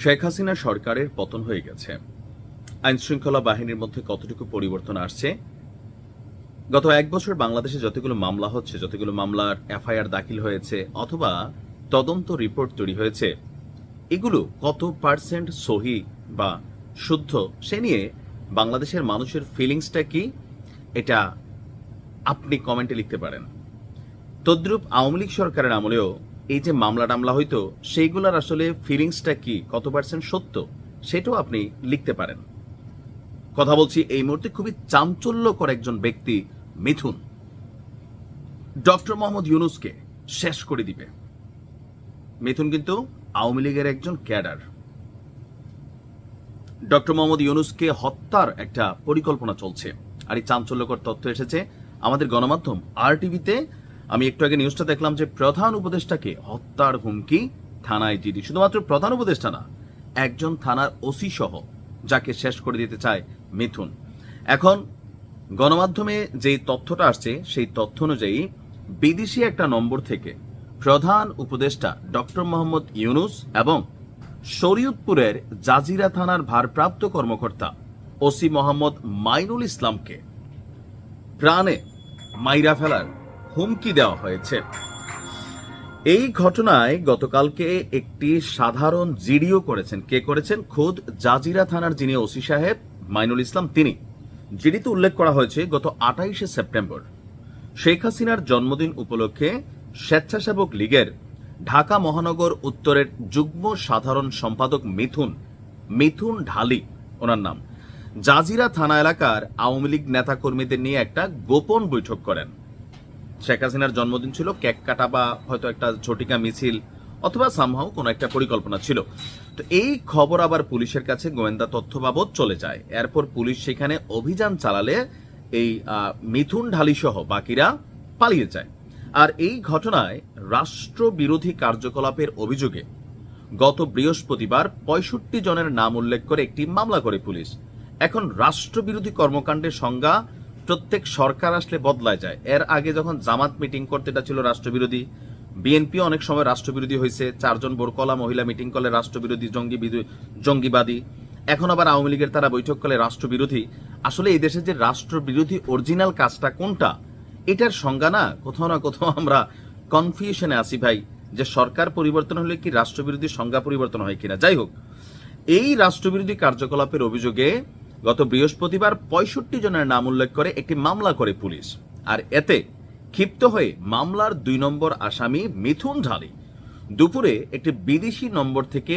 শেখ হাসিনা সরকারের পতন হয়ে গেছে। আইন শৃঙ্খলা বাহিনীর মধ্যে কতটুকু পরিবর্তন আসছে? গত এক বছর বাংলাদেশে যতগুলো মামলা হচ্ছে, যতগুলো মামলার এফআইআর দাখিল হয়েছে অথবা তদন্ত রিপোর্ট তৈরি হয়েছে, এগুলো কত পার্সেন্ট সহি বা শুদ্ধ সে নিয়ে বাংলাদেশের মানুষের ফিলিংসটা কি, এটা আপনি কমেন্টে লিখতে পারেন। তদ্রূপ আওয়ামী লীগ সরকারের আমলেও এই যে মামলা টামলা হইতো, সেইগুলোর আসলে ফিলিংসটা কি, কত পার্সেন্ট সত্য, সেটাও আপনি লিখতে পারেন। কথা বলছি এই মুহূর্তে খুবই চাঞ্চল্যকর একজন ব্যক্তি মিথুন ডক্টর মোহাম্মদ ইউনূসকে শেষ করে দিবে। মিথুন কিন্তু আওয়ামী লীগের একজন ক্যাডার। ডক্টর মোহাম্মদ ইউনূসকে হত্যার একটা পরিকল্পনা চলছে। আর এই চাঞ্চল্যকর তথ্য এসেছে আমাদের গণমাধ্যম আরটিভিতে। আমি একটু আগে নিউজটা দেখলাম যে প্রধান উপদেষ্টাকে হত্যার হুমকি, থানায় জিডি। শুধুমাত্র প্রধান উপদেষ্টা না, একজন থানার ওসি সহ যাকে শেষ করে দিতে চায় মিথুন। এখন গণমাধ্যমে যেই তথ্যটা আসছে সেই তথ্য অনুযায়ী বিদেশি একটা নম্বর থেকে প্রধান উপদেষ্টা ডক্টর মোহাম্মদ ইউনূস এবং শরীয়তপুরের জাজিরা থানার ভারপ্রাপ্ত কর্মকর্তা ওসি মোহাম্মদ মাইনুল ইসলামকে প্রাণে মাইরা ফেলার হুমকি দেওয়া হয়েছে। এই ঘটনায় গতকালকে একটি সাধারণ জিডিও করেছেন। কে করেছেন? খোদ জাজিরা থানার যিনি ওসি সাহেব মাইনুল ইসলাম, তিনি। জিডিতে উল্লেখ করা হয়েছে গত 28শে সেপ্টেম্বর শেখ হাসিনার জন্মদিন উপলক্ষে স্বেচ্ছাসেবক লীগের ঢাকা মহানগর উত্তরের যুগ্ম সাধারণ সম্পাদক মিথুন ঢালি ওনার নাম, জাজিরা থানা এলাকার আওয়ামী লীগ নেতাকর্মীদের নিয়ে একটা গোপন বৈঠক করেন। শেখ হাসিনার জন্মদিন ছিল, কেক কাটা বা হয়তো একটা ঝটিকা মিছিল অথবা সামহাও কোনো একটা পরিকল্পনা ছিল। তো এই খবর আবার পুলিশের কাছে গোয়েন্দা তথ্য বাবদ চলে যায়। এরপর পুলিশ সেখানে অভিযান চালালে এই মিথুন ঢালি সহ বাকিরা পালিয়ে যায়। আর এই ঘটনায় রাষ্ট্রবিরোধী কার্যকলাপের অভিযোগে গত বৃহস্পতিবার 65 জনের নাম উল্লেখ করে একটি মামলা করে পুলিশ। এখন রাষ্ট্রবিরোধী কর্মকাণ্ডের সংজ্ঞা প্রত্যেক সরকার আসলে বদলায় যায়। এর আগে যখন জামাত মিটিং করতে, এটা ছিল রাষ্ট্রবিরোধী। বিএনপি অনেক সময় রাষ্ট্রবিরোধী হয়েছে, 4 জন বোরকলা মহিলা মিটিং করলে রাষ্ট্রবিরোধী, জঙ্গিবাদী। এখন আবার আওয়ামী লীগের তারা বৈঠক করলে রাষ্ট্রবিরোধী। আসলে এই দেশে যে রাষ্ট্রবিরোধী অরিজিনাল কাজটা কোনটা, এটার সংজ্ঞা না কোথাও না কোথাও আমরা কনফিউশনে আসি ভাই, যে সরকার পরিবর্তন হলে কি রাষ্ট্রবিরোধী সংজ্ঞা পরিবর্তন হয় কিনা। যাই হোক, এই রাষ্ট্রবিরোধী কার্যকলাপের অভিযোগে গত বৃহস্পতিবার 65 জনের নাম উল্লেখ করে একটি মামলা করে পুলিশ। আর এতে ক্ষিপ্ত হয়ে মামলার 2 নম্বর আসামি মিথুন ঢালি দুপুরে একটি বিদেশি নম্বর থেকে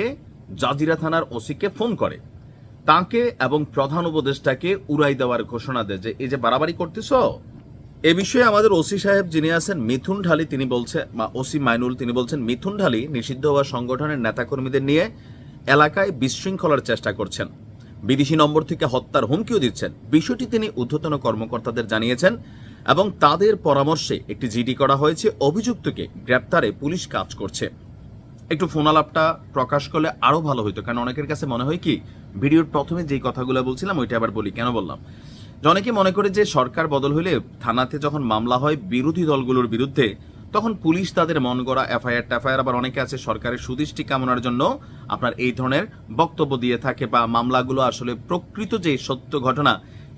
জাজিরা থানার ওসিকে ফোন করে, তাকে এবং প্রধান উপদেষ্টাকে উড়াই দেওয়ার ঘোষণা দেয় যে এই যে বাড়াবাড়ি করতেছ। এ বিষয়ে আমাদের ওসি সাহেব যিনি আছেন মিথুন ঢালি, তিনি বলছেন, ওসি মাইনুল, তিনি বলছেন মিথুন ঢালি নিষিদ্ধ হওয়া সংগঠনের নেতাকর্মীদের নিয়ে এলাকায় বিশৃঙ্খলার চেষ্টা করছেন, বিদেশি নম্বর থেকে হত্যার হুমকিও দিচ্ছেন। বিষয়টি তিনি ঊর্ধ্বতন কর্মকর্তাদের জানিয়েছেন এবং তাদের পরামর্শে একটি জিডি করা হয়েছে। অভিযুক্তকে গ্রেপ্তারে পুলিশ কাজ করছে। একটু ফোন আলাপটা প্রকাশ করলে আরো ভালো হইতো, কারণ অনেকের কাছে মনে হয় কি ভিডিওর প্রথমে যেই কথাগুলো বলছিলাম ওইটা আবার বলি। কেন বললাম? অনেকে মনে করে যে সরকার বদল হইলে থানাতে যখন মামলা হয় বিরোধী দলগুলোর বিরুদ্ধে, তখন পুলিশ তাদের মন গড়া এফআইআর আবার অনেকে আছে সরকারের সুদৃষ্টি কামনার জন্য আপনার এই ধরনের বক্তব্য দিয়ে থাকে, বা মামলাগুলো আসলে প্রকৃত যে সত্য ঘটনা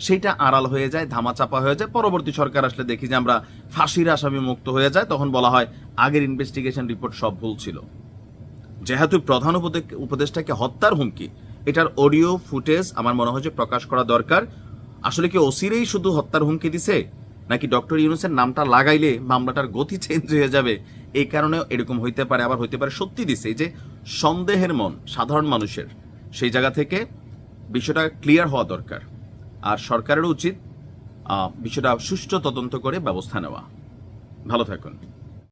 সেটা আড়াল হয়ে যায়, ধামাচাপা হয়ে যায়। পরবর্তী সরকার আসলে দেখি যে আমরা ফাঁসির আসামি মুক্ত হয়ে যায়, তখন বলা হয় আগের ইনভেস্টিগেশন রিপোর্ট সব ভুল ছিল। যেহেতু প্রধান উপদেষ্টাকে হত্যার হুমকি, এটার অডিও ফুটেজ আমার মনে হয় যে প্রকাশ করা দরকার। আসলে কি ওসিরেই শুধু হত্যার হুমকি দিছে, নাকি ডক্টর ইউনূসের নামটা লাগাইলে মামলাটার গতি চেঞ্জ হয়ে যাবে, এই কারণেও এরকম হইতে পারে। আবার হইতে পারে সত্যি দিছে। এই যে সন্দেহের মন সাধারণ মানুষের, সেই জায়গা থেকে বিষয়টা ক্লিয়ার হওয়া দরকার। আর সরকারের উচিত বিষয়টা সুষ্ঠু তদন্ত করে ব্যবস্থা নেওয়া। ভালো থাকুন।